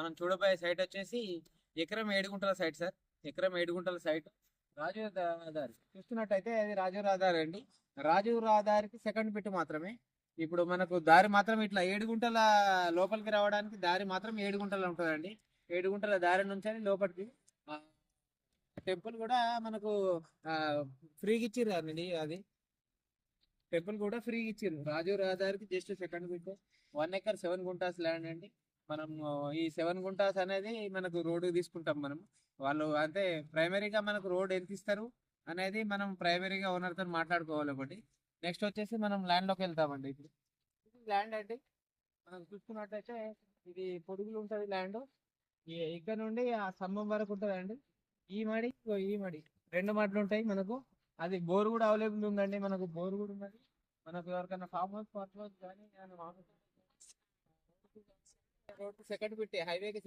మనం చూడబోయే సైట్ వచ్చేసి ఎకరం 7 గుంటల సైట్ సార్. ఎకరం 7 గుంటల సైట్ రాజు రహదారి చూస్తున్నట్టయితే అది రాజు రహదారి అండి. రాజు రహదారికి సెకండ్ బిట్ మాత్రమే. ఇప్పుడు మనకు దారి మాత్రం ఇట్లా 7 గుంటల లోపలికి రావడానికి దారి మాత్రం 7 గుంటలు ఉంటుందండి. 7 గుంటల దారి నుంచి లోపలికి టెంపుల్ కూడా మనకు ఫ్రీగా ఇచ్చిర్రు అండి. అది టెంపుల్ కూడా ఫ్రీగా ఇచ్చిర్రు. రాజు రహదారికి just second bit 1 acre 7 guntas land అండి. మనం ఈ 7 గుంటాస్ అనేది మనకు రోడ్డు తీసుకుంటాం మనం. వాళ్ళు అంటే ప్రైమరీగా మనకు రోడ్ ఎంత ఇస్తారు అనేది మనం ప్రైమరీగా ఓనర్తో మాట్లాడుకోవాలి ఒకటి. నెక్స్ట్ వచ్చేసి మనం ల్యాండ్లోకి వెళ్తామండి. ఇప్పుడు ఇది ల్యాండ్ అండి. మనం చూసుకున్నట్టయితే ఇది పొడుగులు ఉంటుంది ల్యాండ్. ఇక్కడ నుండి ఆ స్తంభం వరకు ఉంటుందండి. ఈ మడి ఇగో ఈ మడి 2 మడులు ఉంటాయి మనకు. అది బోర్ కూడా అవైలబుల్ ఉందండి. మనకు బోర్ కూడా ఉన్నది. మనకు ఎవరికైనా ఫామ్ హౌస్ పర్పస్ కానీ రోడ్ సెకండ్ పెట్టి హైవేకి